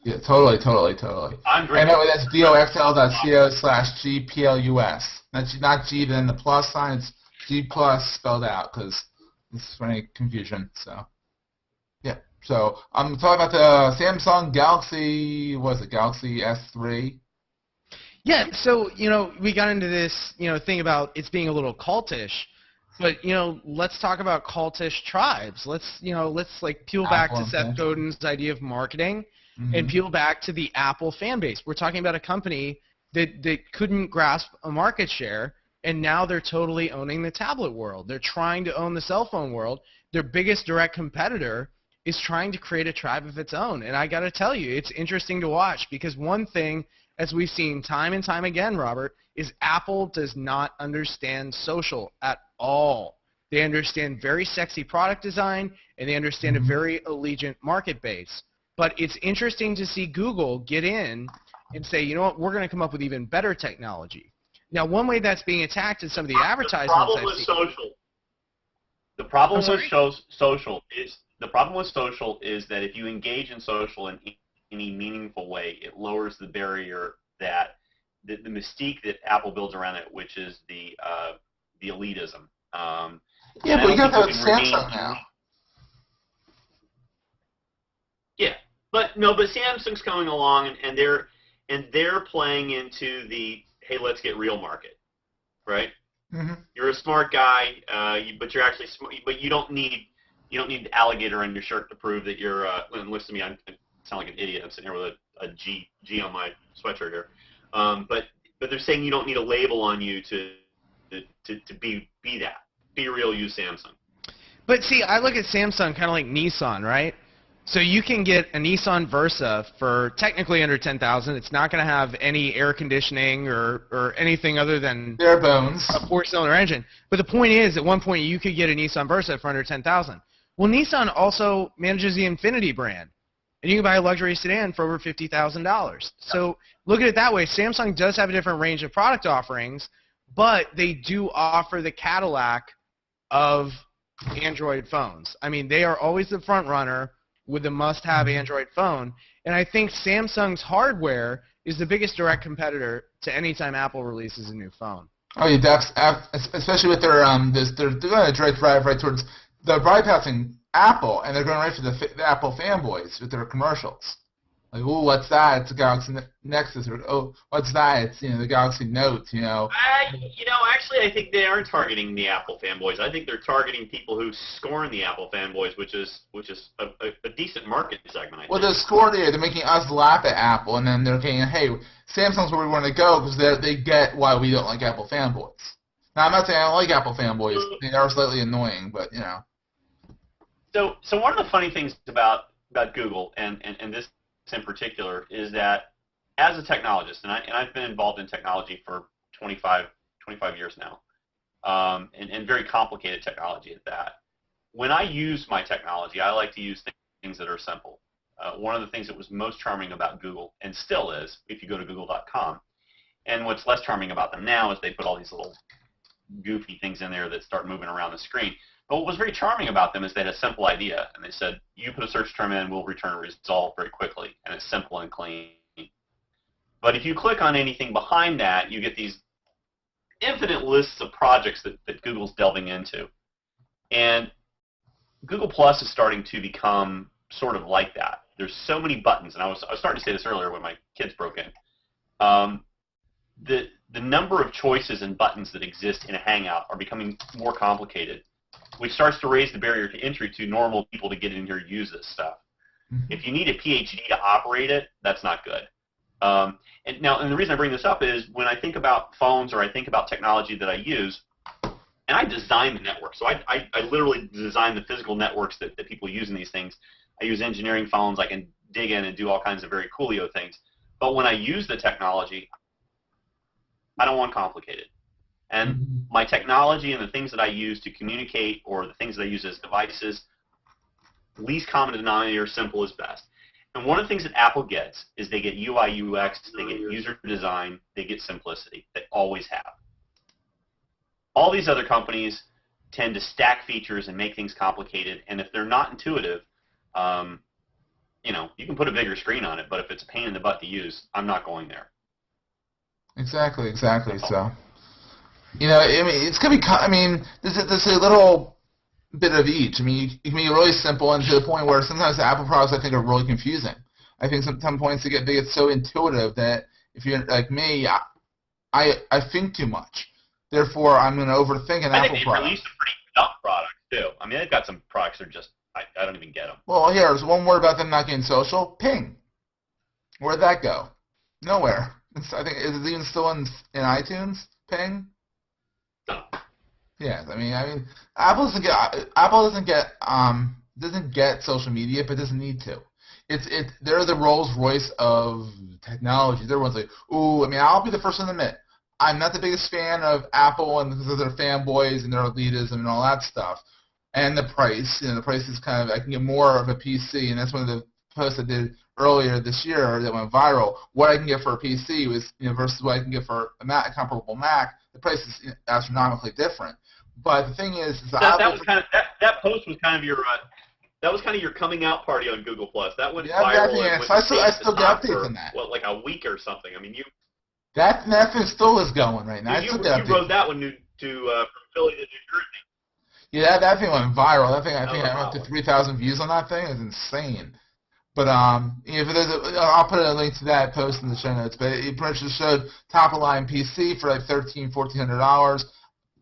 Yeah, totally. I'm great. And that's voxl.co/gplus. That's not G then the plus sign. It's G plus spelled out because this is for any confusion. So, yeah. So I'm talking about the Samsung Galaxy. What is it? Galaxy S3. Yeah. So we got into this thing about it's being a little cultish. But let's talk about cultish tribes. Let's like peel back to Seth Godin's idea of marketing and peel back to the Apple fan base. We're talking about a company that couldn't grasp a market share, and now they're totally owning the tablet world. They're trying to own the cell phone world. Their biggest direct competitor is trying to create a tribe of its own. And I got to tell you, it's interesting to watch because one thing, as we've seen time and time again, Robert, is Apple does not understand social at all. They understand very sexy product design, and they understand a very allegiant market base. But it's interesting to see Google get in and say, you know what, we're going to come up with even better technology. Now, one way that's being attacked in some of the advertisements The problem with social is that if you engage in social in any meaningful way, it lowers the barrier that the mystique that Apple builds around it, which is the elitism. Yeah, but you got that with Samsung now. Yeah, but Samsung's coming along and they're playing into the hey, let's get real market, right? You're a smart guy, but you're actually smart. But you don't need alligator on your shirt to prove that you're. And listen to me, I sound like an idiot. I'm sitting here with a G on my sweatshirt here. But they're saying you don't need a label on you to be that. Be real, use Samsung. But see, I look at Samsung kind of like Nissan, right? So you can get a Nissan Versa for technically under $10,000. It's not going to have any air conditioning or anything other than bare bones, a four-cylinder engine. But the point is, at one point, you could get a Nissan Versa for under $10,000. Well, Nissan also manages the Infiniti brand, and you can buy a luxury sedan for over $50,000. So look at it that way. Samsung does have a different range of product offerings, but they do offer the Cadillac of Android phones. I mean, they are always the front runner with the must-have Android phone, and I think Samsung's hardware is the biggest direct competitor to any time Apple releases a new phone. Oh, yeah, especially with their they're going to drive right towards they're bypassing Apple, and they're going right for the Apple fanboys with their commercials. Like, oh, what's that? It's a Galaxy Nexus, or oh, what's that? It's the Galaxy Note. Actually, I think they are targeting the Apple fanboys. I think they're targeting people who scorn the Apple fanboys, which is a decent market segment. Well, they're scorning it. They're making us laugh at Apple, and then they're saying, hey, Samsung's where we want to go because they get why we don't like Apple fanboys. Now, I'm not saying I don't like Apple fanboys. They are slightly annoying, but So one of the funny things about Google and this in particular is that as a technologist, and I've been involved in technology for 25 years now, and very complicated technology at that. When I use my technology, I like to use things that are simple. One of the things that was most charming about Google, and still is, if you go to google.com, and what's less charming about them now is they put all these little goofy things in there that start moving around the screen. But what was very charming about them is they had a simple idea, and they said, you put a search term in, we'll return a result very quickly, and it's simple and clean. But if you click on anything behind that, you get these infinite lists of projects that Google's delving into. And Google Plus is starting to become sort of like that. There's so many buttons, and I was starting to say this earlier when my kids broke in. The number of choices and buttons that exist in a Hangout are becoming more complicated, which starts to raise the barrier to entry to normal people to get in here and use this stuff. If you need a PhD to operate it, that's not good. And the reason I bring this up is when I think about phones or I think about technology that I use, and I design the network. So I literally design the physical networks that people use in these things. I use engineering phones. I can dig in and do all kinds of very coolio things. But when I use the technology, I don't want complicated. And my technology and the things that I use to communicate or the things that I use as devices, least common denominator, simple is best. And one of the things that Apple gets is they get UI, UX, they get user design, they get simplicity. They always have. All these other companies tend to stack features and make things complicated, and if they're not intuitive, you can put a bigger screen on it, but if it's a pain in the butt to use, I'm not going there. Exactly. So, it's going to be, there's a little bit of each. You can be really simple and to the point where sometimes the Apple products I think are really confusing. I think some points they get so intuitive that if you're like me, I think too much. Therefore, I'm going to overthink an Apple product. I think they've released a pretty dumb product too. They've got some products that are just I don't even get them. Well, here's one word about them not getting social. Ping. Where'd that go? Nowhere. I think is it even still in iTunes? Ping. No. Yes, Apple doesn't get social media, but doesn't need to. They're the Rolls Royce of technology. Everyone's like, ooh. I'll be the first one to admit I'm not the biggest fan of Apple, and because of their fanboys and their elitism and all that stuff, and the price. The price is kind of I can get more of a PC, and that's one of the posts I did earlier this year that went viral. What I can get for a PC was versus what I can get for a comparable Mac. The price is astronomically different. But the thing is that post was kind of your coming out party on Google Plus. That went viral. So I still get updates on that. Like a week or something. That thing still is going right now. You rode that one from Philly to New Jersey. Yeah, that thing went viral. That thing I think I went to 3,000 views on that thing. It's insane. But I'll put a link to that post in the show notes. But it pretty much showed top of line PC for like $1,400,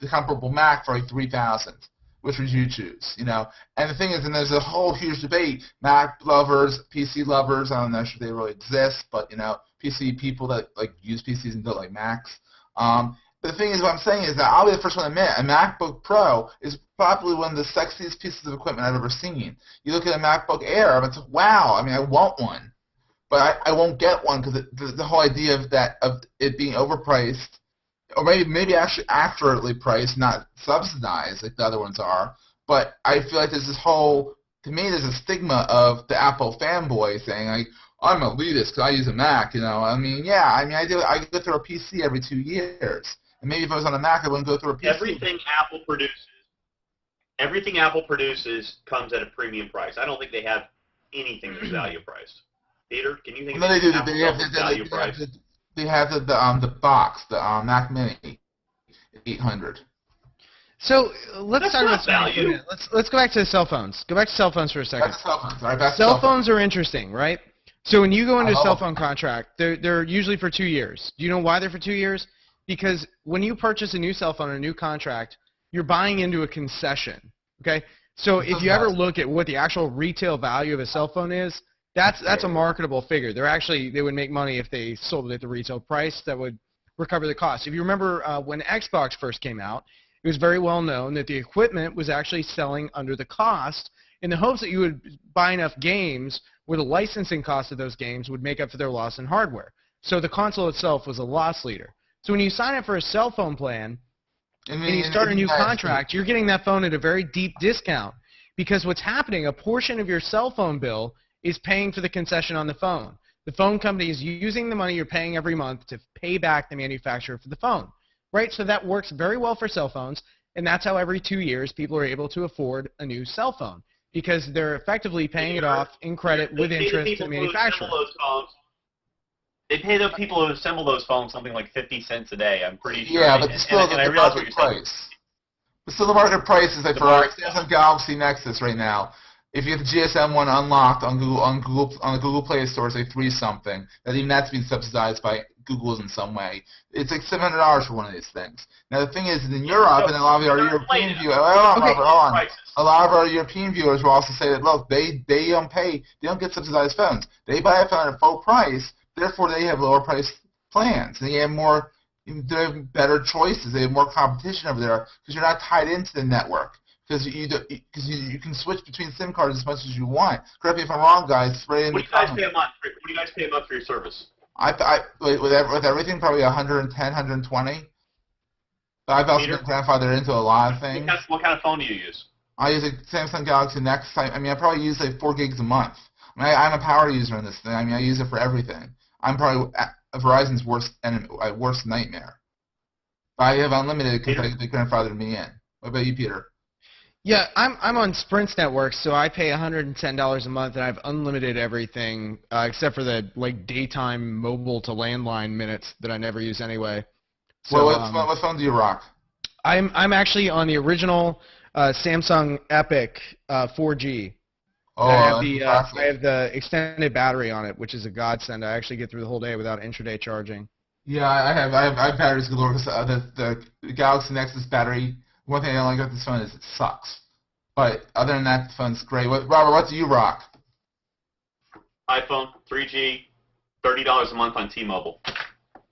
the comparable Mac for like $3,000. Which would you choose? And the thing is, and there's a whole huge debate. Mac lovers, PC lovers. I don't know if they really exist, but PC people that like use PCs and don't like Macs. But the thing is, what I'm saying is that I'll be the first one to admit a MacBook Pro is probably one of the sexiest pieces of equipment I've ever seen. You look at a MacBook Air, it's like, wow. I want one, but I won't get one because the whole idea of it being overpriced, or maybe actually accurately priced, not subsidized like the other ones are. But I feel like there's there's a stigma of the Apple fanboy saying like, I'm elitist because I use a Mac. I do. I go through a PC every 2 years. And maybe if I was on a Mac, I wouldn't go through a PC. Everything Apple produces comes at a premium price. I don't think they have anything that's value priced. Peter, can you think of anything value priced? They have the box, the Mac Mini, 800. So let's talk about value. Let's go back to the cell phones. Go back to cell phones for a second. Back to cell phones. All right, cell phones are interesting, right? So when you go into a cell phone contract, they're usually for 2 years. Do you know why they're for 2 years? Because when you purchase a new cell phone or a new contract, you're buying into a concession, okay? So if you ever look at what the actual retail value of a cell phone is, that's a marketable figure. They would make money if they sold it at the retail price. That would recover the cost. If you remember when Xbox first came out, it was very well known that the equipment was actually selling under the cost in the hopes that you would buy enough games where the licensing cost of those games would make up for their loss in hardware. So the console itself was a loss leader. So when you sign up for a cell phone plan and you start a new contract, you're getting that phone at a very deep discount because what's happening, a portion of your cell phone bill is paying for the concession on the phone. The phone company is using the money you're paying every month to pay back the manufacturer for the phone, right? So that works very well for cell phones, and that's how every 2 years people are able to afford a new cell phone because they're effectively paying it off in credit with interest to the manufacturer. They pay the people who assemble those phones something like 50 cents a day. I'm pretty sure. Yeah, but still the market price. But still the market price is like for our Samsung Galaxy Nexus right now. If you have the GSM one unlocked on the Google Play Store, it's like $3-something. Even that's being subsidized by Google in some way. It's like $700 for one of these things. Now the thing is, in Europe, and a lot of our European viewers, a lot of our European viewers will also say that look, they don't get subsidized phones. They buy a phone at full price. therefore they have lower price plans. They have better choices. They have more competition over there because you're not tied into the network. Because you can switch between SIM cards as much as you want. Correct me if I'm wrong, guys. What do you guys pay a month? What do you guys pay a month for your service? With everything, probably 110, 120. But I've also been grandfathered into a lot of things. What kind of phone do you use? I use a Samsung Galaxy Next. I probably use like 4 gigs a month. I'm a power user in this thing. I use it for everything. I'm probably Verizon's worst nightmare. But I have unlimited because they grandfathered me in. What about you, Peter? Yeah, I'm on Sprint's network, so I pay $110 a month, and I have unlimited everything except for the daytime mobile to landline minutes that I never use anyway. So, what phone do you rock? I'm actually on the original Samsung Epic 4G. Oh, I have the extended battery on it, which is a godsend. I actually get through the whole day without intraday charging. Yeah, I have batteries galore because the Galaxy Nexus battery. One thing I don't like about this phone is it sucks. But other than that, the phone's great. Robert, what do you rock? iPhone 3G, $30 a month on T-Mobile.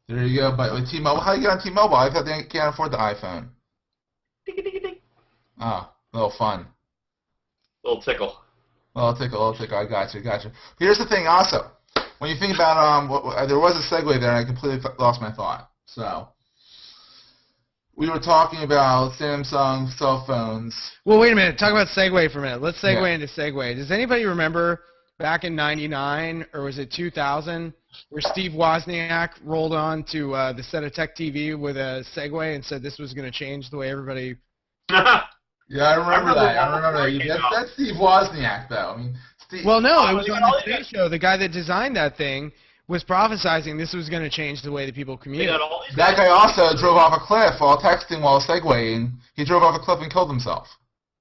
There you go. But with T-Mobile, how do you get on T-Mobile? I thought they can't afford the iPhone. Ding, ding, ding. Oh, a little fun. Little tickle. Little tickle. I got you. Here's the thing also. When you think about, there was a segue there and I completely lost my thought. So, we were talking about Samsung cell phones. Well, wait a minute. Talk about Segway for a minute. Let's segue into Segway. Does anybody remember back in '99 or was it 2000 where Steve Wozniak rolled on to the set of Tech TV with a Segway and said this was going to change the way everybody... Yeah, I remember that. That's Steve Wozniak, though. Well, no, it was on the Today Show. The guy that designed that thing was prophesizing this was going to change the way that people communicate. That guy also drove off a cliff while texting while segwaying. He drove off a cliff and killed himself.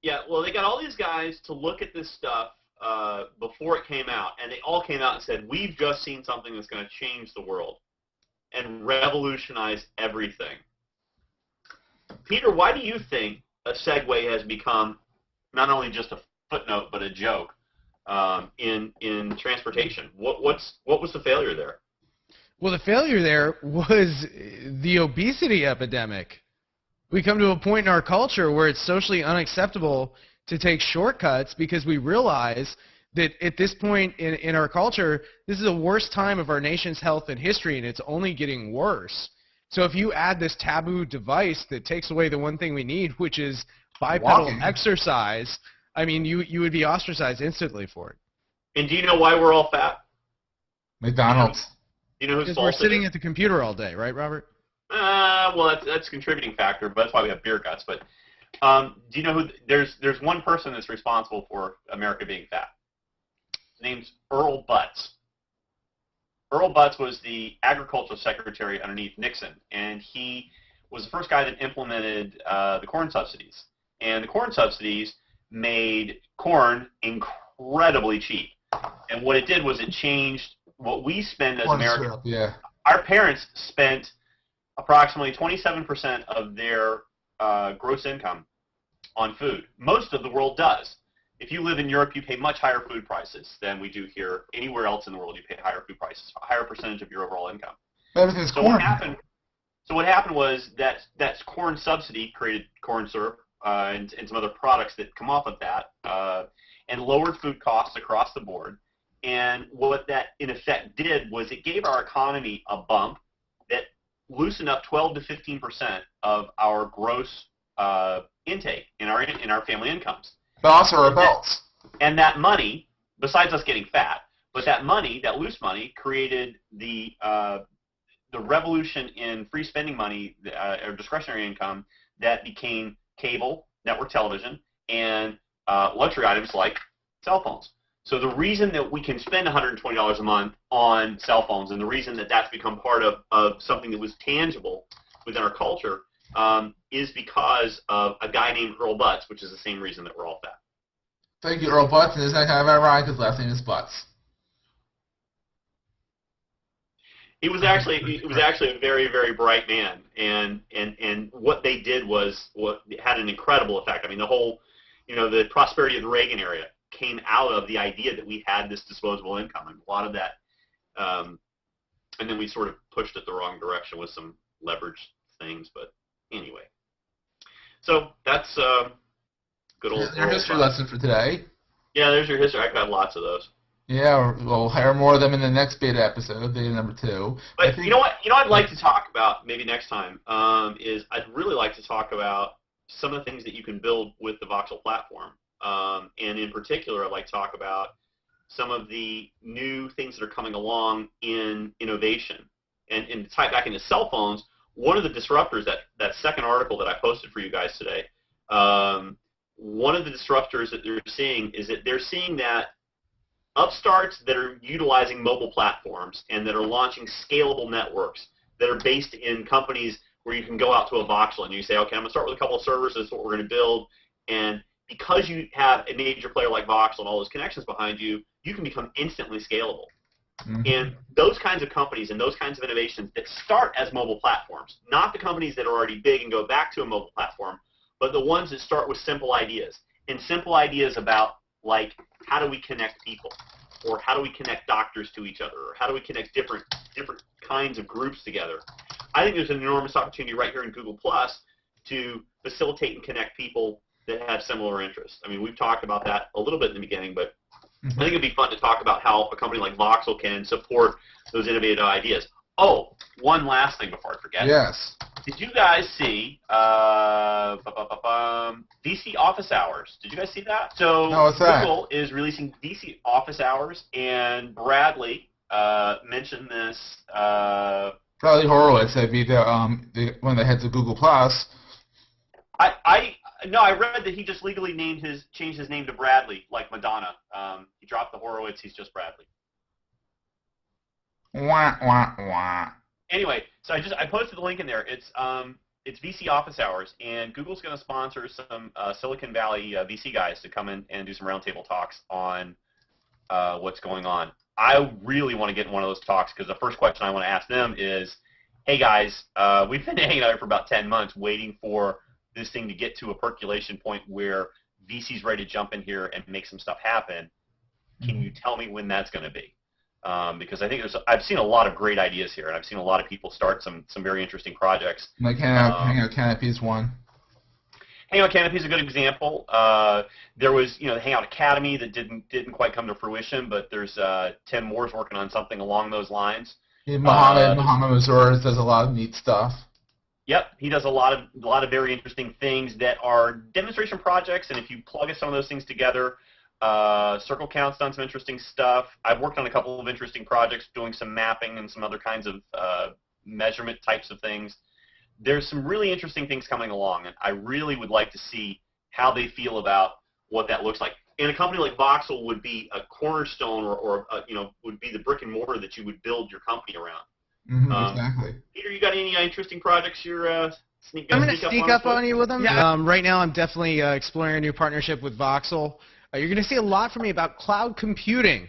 Yeah, well, they got all these guys to look at this stuff before it came out, and they all came out and said, we've just seen something that's going to change the world and revolutionize everything. Peter, why do you think a Segway has become not only just a footnote but a joke in transportation? What was the failure there? Well, the failure there was the obesity epidemic. We come to a point in our culture where it's socially unacceptable to take shortcuts because we realize that at this point in our culture, this is the worst time of our nation's health and history, and it's only getting worse. So if you add this taboo device that takes away the one thing we need, which is bipedal exercise, I mean, you would be ostracized instantly for it. And do you know why we're all fat? McDonald's. You know who's because we're sitting at the computer all day, right, Robert? Well, that's a contributing factor, but that's why we have beer guts. But do you know who? There's one person that's responsible for America being fat. His name's Earl Butz. Earl Butz was the agricultural secretary underneath Nixon, and he was the first guy that implemented the corn subsidies. And the corn subsidies made corn incredibly cheap. And what it did was it changed what we spend as Americans. Yeah. Our parents spent approximately 27% of their gross income on food. Most of the world does. If you live in Europe, you pay much higher food prices than we do here. Anywhere else in the world, you pay higher food prices, a higher percentage of your overall income. Everything's corn. What happened was that corn subsidy created corn syrup and some other products that come off of that and lowered food costs across the board. And what that, in effect, did was it gave our economy a bump that loosened up 12 to 15% of our gross intake in our family incomes. But also our belts. And that money, besides us getting fat, but that money, that loose money, created the revolution in free spending money, or discretionary income, that became cable, network television, and luxury items like cell phones. So the reason that we can spend $120 a month on cell phones, and the reason that that's become part of something that was tangible within our culture, is because of a guy named Earl Butz, which is the same reason that we're all fat. Thank you, Earl Butz. And isn't that kind of ironic? His last name is Butz. He was actually a very, very bright man, and what they did was had an incredible effect. I mean, the whole, the prosperity of the Reagan era came out of the idea that we had this disposable income, and a lot of that and then we sort of pushed it the wrong direction with some leverage things. But anyway, so that's good old. Your history lesson for today. Yeah, there's your history. I've got lots of those. Yeah, we'll hire more of them in the next beta episode, beta number 2. But you know what? I'd like to talk about maybe next time is I'd really like to talk about some of the things that you can build with the Voxel platform, and in particular, I'd like to talk about some of the new things that are coming along in innovation. And to tie it back into cell phones, one of the disruptors, that second article that I posted for you guys today, one of the disruptors that they're seeing is that they're seeing that upstarts that are utilizing mobile platforms and that are launching scalable networks that are based in companies where you can go out to a Voxel and you say, okay, I'm going to start with a couple of servers, this is what we're going to build, and because you have a major player like Voxel and all those connections behind you, you can become instantly scalable. Mm-hmm. And those kinds of companies and those kinds of innovations that start as mobile platforms, not the companies that are already big and go back to a mobile platform, but the ones that start with simple ideas. And simple ideas about, like, how do we connect people? Or how do we connect doctors to each other? Or how do we connect different kinds of groups together? I think there's an enormous opportunity right here in Google Plus to facilitate and connect people that have similar interests. I mean, we've talked about that a little bit in the beginning, but I think it'd be fun to talk about how a company like Voxel can support those innovative ideas. Oh, one last thing before I forget. Yes. Did you guys see VC Office Hours? Did you guys see that? So no, what's that? Google is releasing VC Office Hours, and Bradley mentioned this. Bradley Horowitz, that'd be one of the heads of Google Plus. I read that he just legally changed his name to Bradley, like Madonna. He dropped the Horowitz. He's just Bradley. Wah, wah, wah. Anyway, so I posted the link in there. It's VC Office Hours, and Google's going to sponsor some Silicon Valley VC guys to come in and do some roundtable talks on what's going on. I really want to get in one of those talks because the first question I want to ask them is, hey guys, we've been hanging out here for about 10 months waiting for this thing to get to a percolation point where VC's ready to jump in here and make some stuff happen. Can you tell me when that's going to be? Because I think I've seen a lot of great ideas here, and I've seen a lot of people start some very interesting projects. Like Hangout Canopy is one. Hangout Canopy is a good example. There was, the Hangout Academy that didn't quite come to fruition, but there's Tim Moore's working on something along those lines. Yeah, Mohammed Mazur does a lot of neat stuff. Yep, he does a lot of very interesting things that are demonstration projects, and if you plug some of those things together, Circle Count's done some interesting stuff. I've worked on a couple of interesting projects doing some mapping and some other kinds of measurement types of things. There's some really interesting things coming along, and I really would like to see how they feel about what that looks like. And a company like Voxel would be a cornerstone or would be the brick and mortar that you would build your company around. Exactly. Peter, you got any interesting projects you're I'm going to sneak up on you with them. Yeah. Right now, I'm definitely exploring a new partnership with Voxel. You're going to see a lot from me about cloud computing.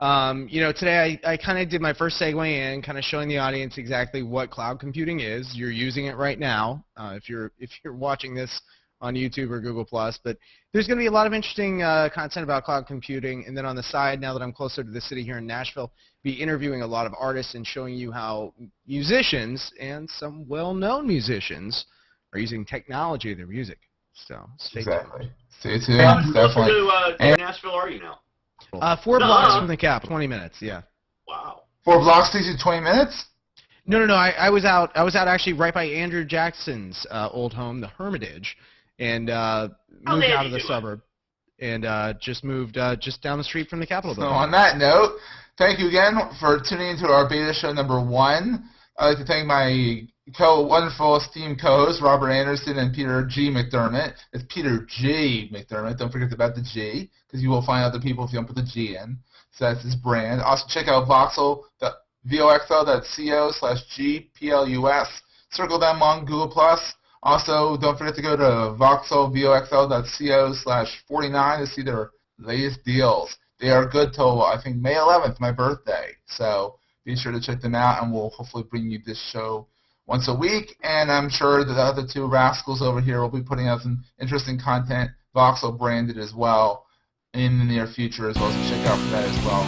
Today I kind of did my first segue in, kind of showing the audience exactly what cloud computing is. You're using it right now if you're watching this on YouTube or Google+. But there's going to be a lot of interesting content about cloud computing. And then on the side, now that I'm closer to the city here in Nashville, be interviewing a lot of artists and showing you how musicians and some well-known musicians are using technology in their music. So stay tuned. Stay tuned. Definitely. To Nashville are you now? 4 blocks from the Capitol. 20 minutes. Yeah. Wow. 4 blocks takes you 20 minutes? No. I was out actually right by Andrew Jackson's old home, the Hermitage, and moved out of the suburb, and just moved just down the street from the Capitol building. So on that note, thank you again for tuning into our beta show number 1. I'd like to thank my wonderful esteemed co-hosts, Robert Anderson and Peter G. McDermott. It's Peter G. McDermott. Don't forget about the G, because you will find other people if you don't put the G in. So that's his brand. Also check out Voxel, voxel.co/GPLUS. Circle them on Google+. Also, don't forget to go to voxel.co/49 to see their latest deals. They are good till, I think, May 11th, my birthday. So be sure to check them out, and we'll hopefully bring you this show once a week. And I'm sure that the other 2 rascals over here will be putting out some interesting content, Voxel branded as well, in the near future as well. So check out for that as well.